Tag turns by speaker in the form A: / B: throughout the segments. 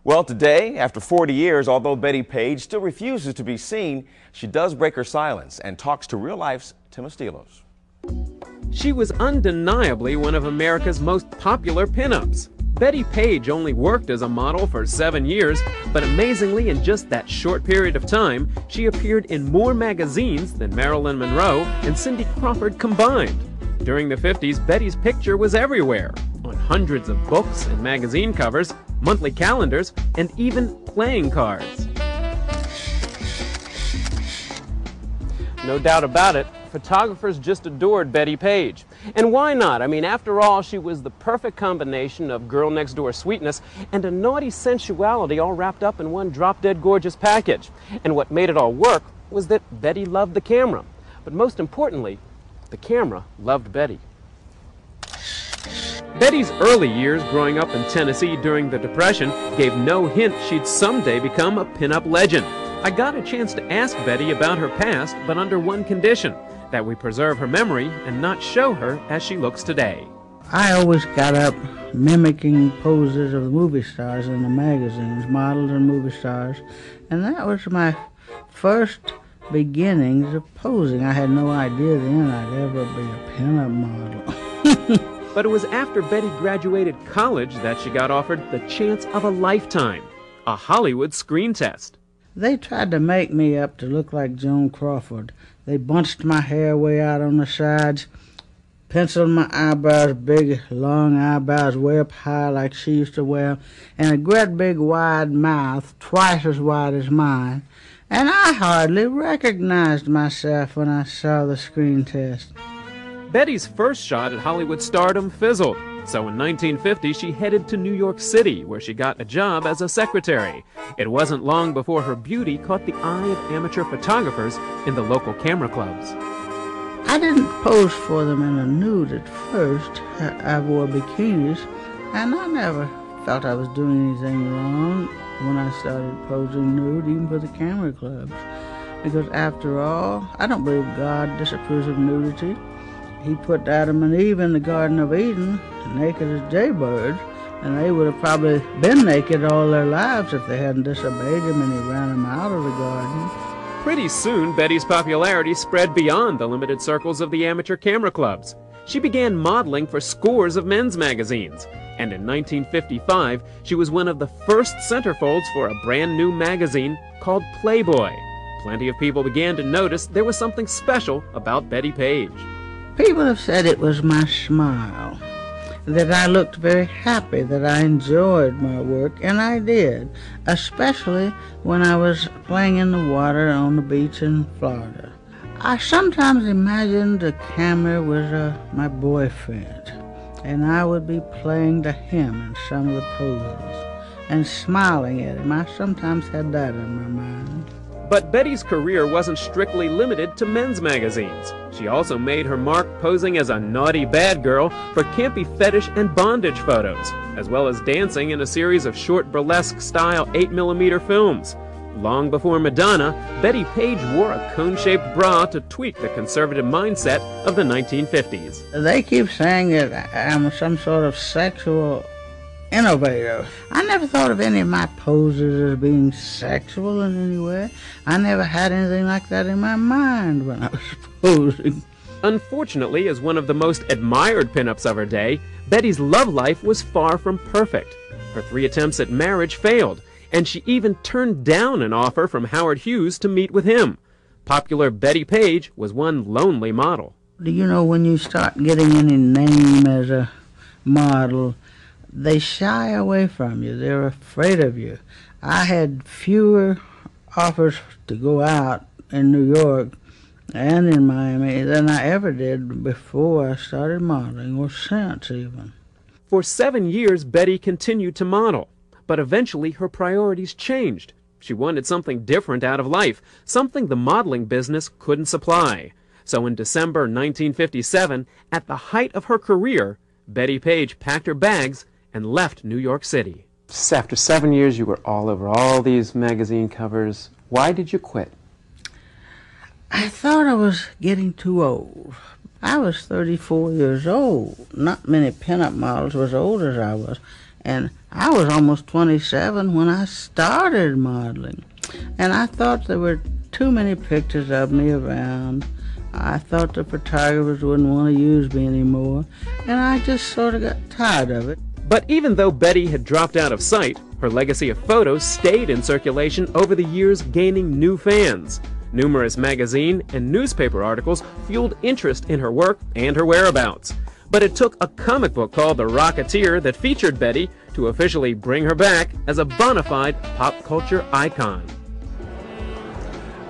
A: Well, today, after 40 years, although Betty Page still refuses to be seen, she does break her silence and talks to Real Life's Tim Estilos.
B: She was undeniably one of America's most popular pinups. Betty Page only worked as a model for 7 years, but amazingly, in just that short period of time, she appeared in more magazines than Marilyn Monroe and Cindy Crawford combined. During the 50s, Betty's picture was everywhere, on hundreds of books and magazine covers, monthly calendars, and even playing cards. No doubt about it, photographers just adored Betty Page. And why not? I mean, after all, she was the perfect combination of girl-next-door sweetness and a naughty sensuality all wrapped up in one drop-dead gorgeous package. And what made it all work was that Betty loved the camera. But most importantly, the camera loved Betty. Betty's early years growing up in Tennessee during the Depression gave no hint she'd someday become a pinup legend. I got a chance to ask Betty about her past, but under one condition, that we preserve her memory and not show her as she looks today.
C: I always got up mimicking poses of the movie stars in the magazines, models and movie stars, and that was my first beginnings of posing. I had no idea then I'd ever be a pinup model.
B: But it was after Betty graduated college that she got offered the chance of a lifetime, a Hollywood screen test.
C: They tried to make me up to look like Joan Crawford. They bunched my hair way out on the sides, penciled my eyebrows, big, long eyebrows way up high like she used to wear, and a great big wide mouth, twice as wide as mine. And I hardly recognized myself when I saw the screen test.
B: Betty's first shot at Hollywood stardom fizzled, so in 1950 she headed to New York City, where she got a job as a secretary. It wasn't long before her beauty caught the eye of amateur photographers in the local camera clubs.
C: I didn't pose for them in a nude at first. I wore bikinis, and I never felt I was doing anything wrong when I started posing nude, even for the camera clubs. Because after all, I don't believe God disapproves of nudity. He put Adam and Eve in the Garden of Eden, naked as jaybirds, and they would have probably been naked all their lives if they hadn't disobeyed him and he ran them out of the garden.
B: Pretty soon, Betty's popularity spread beyond the limited circles of the amateur camera clubs. She began modeling for scores of men's magazines, and in 1955, she was one of the first centerfolds for a brand new magazine called Playboy. Plenty of people began to notice there was something special about Betty Page.
C: People have said it was my smile, that I looked very happy, that I enjoyed my work, and I did, especially when I was playing in the water on the beach in Florida. I sometimes imagined the camera was my boyfriend, and I would be playing to him in some of the poses and smiling at him. I sometimes had that in my mind.
B: But Betty's career wasn't strictly limited to men's magazines. She also made her mark posing as a naughty bad girl for campy fetish and bondage photos, as well as dancing in a series of short burlesque-style 8mm films. Long before Madonna, Betty Page wore a cone-shaped bra to tweak the conservative mindset of the 1950s.
C: They keep saying that I'm some sort of sexual innovator. I never thought of any of my poses as being sexual in any way. I never had anything like that in my mind when I was posing.
B: Unfortunately, as one of the most admired pinups of her day, Betty's love life was far from perfect. Her 3 attempts at marriage failed, and she even turned down an offer from Howard Hughes to meet with him. Popular Betty Page was one lonely model.
C: Do you know, when you start getting any name as a model, they shy away from you. They're afraid of you. I had fewer offers to go out in New York and in Miami than I ever did before I started modeling, or since even.
B: For 7 years, Betty continued to model, but eventually her priorities changed. She wanted something different out of life, something the modeling business couldn't supply. So in December 1957, at the height of her career, Betty Page packed her bags and left New York City.
D: Just after 7 years, you were all over all these magazine covers. Why did you quit?
C: I thought I was getting too old. I was 34 years old. Not many pinup models were as old as I was. And I was almost 27 when I started modeling, and I thought there were too many pictures of me around. I thought the photographers wouldn't want to use me anymore, and I just sort of got tired of it.
B: But even though Betty had dropped out of sight, her legacy of photos stayed in circulation over the years, gaining new fans. Numerous magazine and newspaper articles fueled interest in her work and her whereabouts. But it took a comic book called The Rocketeer that featured Betty to officially bring her back as a bona fide pop culture icon.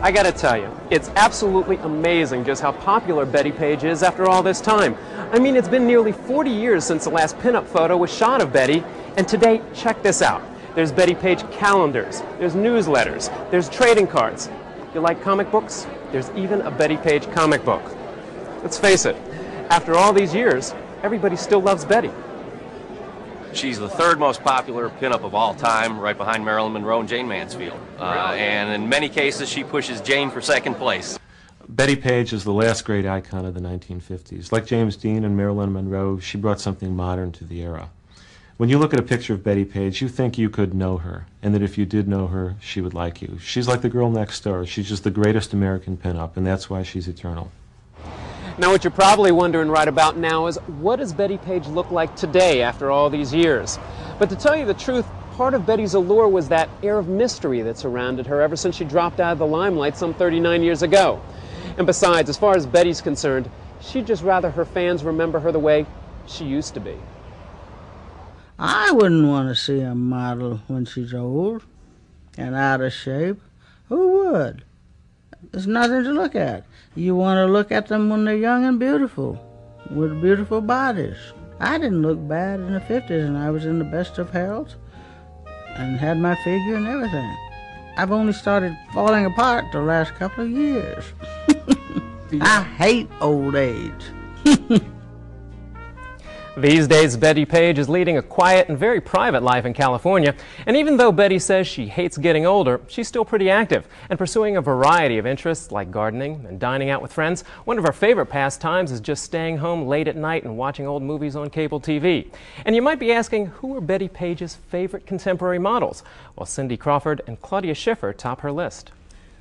B: I gotta tell you, it's absolutely amazing just how popular Betty Page is after all this time. I mean, it's been nearly 40 years since the last pinup photo was shot of Betty, and today, check this out. There's Betty Page calendars, there's newsletters, there's trading cards. You like comic books? There's even a Betty Page comic book. Let's face it, after all these years, everybody still loves Betty.
E: She's the third most popular pinup of all time, right behind Marilyn Monroe and Jane Mansfield. And in many cases, she pushes Jane for second place.
F: Betty Page is the last great icon of the 1950s. Like James Dean and Marilyn Monroe, she brought something modern to the era. When you look at a picture of Betty Page, you think you could know her, and that if you did know her, she would like you. She's like the girl next door. She's just the greatest American pinup, and that's why she's eternal.
B: Now, what you're probably wondering right about now is, what does Betty Page look like today after all these years? But to tell you the truth, part of Betty's allure was that air of mystery that surrounded her ever since she dropped out of the limelight some 39 years ago. And besides, as far as Betty's concerned, she'd just rather her fans remember her the way she used to be.
C: I wouldn't want to see a model when she's old and out of shape. Who would? There's nothing to look at. You want to look at them when they're young and beautiful, with beautiful bodies. I didn't look bad in the 50s, and I was in the best of health and had my figure and everything. I've only started falling apart the last couple of years. I hate old age.
B: These days, Betty Page is leading a quiet and very private life in California. And even though Betty says she hates getting older, she's still pretty active and pursuing a variety of interests like gardening and dining out with friends. One of her favorite pastimes is just staying home late at night and watching old movies on cable TV. And you might be asking, who are Betty Page's favorite contemporary models? Well, Cindy Crawford and Claudia Schiffer top her list.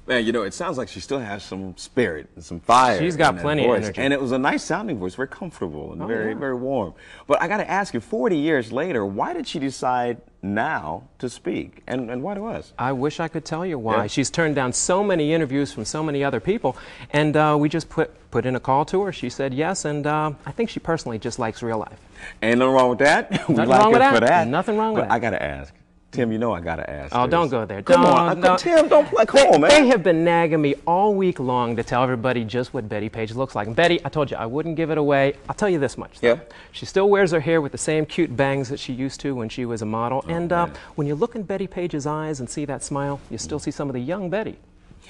A: Man, you know, it sounds like she still has some spirit and some fire.
B: She's got plenty of energy.
A: And it was a nice sounding voice, very comfortable and very warm. But I got to ask you, 40 years later, why did she decide now to speak? And why to us?
B: I wish I could tell you why.
A: Yeah.
B: She's turned down so many interviews from so many other people, and we just put in a call to her. She said yes, and I think she personally just likes real life.
A: Ain't nothing wrong with that. We
B: Nothing
A: like
B: wrong with
A: her for
B: that.
A: that.
B: Nothing wrong with
A: but
B: that.
A: I got to ask. Tim, you know I gotta ask.
B: Oh,
A: this.
B: don't go there.
A: Come
B: Don't,
A: on,
B: no.
A: Tim, don't play. Come on, man.
B: They have been nagging me all week long to tell everybody just what Betty Page looks like. And Betty, I told you I wouldn't give it away. I'll tell you this much.
A: Yeah.
B: She still wears her hair with the same cute bangs that she used to when she was a model.
A: Oh,
B: and
A: man.
B: when you look in Betty Page's eyes and see that smile, you still see some of the young Betty.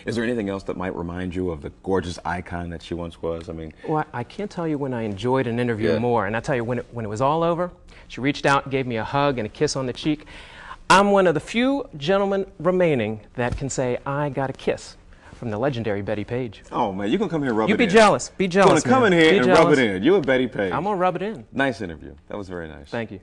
A: Is there anything else that might remind you of the gorgeous icon that she once was? I mean,
B: Well, I can't tell you when I enjoyed an interview more. And I tell you, when it was all over, she reached out, gave me a hug and a kiss on the cheek. I'm one of the few gentlemen remaining that can say I got a kiss from the legendary Betty Page.
A: oh man, you can come here and rub
B: You
A: it
B: be
A: in.
B: jealous. Be jealous,
A: You're gonna come
B: man.
A: in here
B: Be
A: and
B: jealous.
A: rub it in. You and Betty Page.
B: I'm gonna rub it in.
A: Nice interview. That was very nice.
B: Thank you.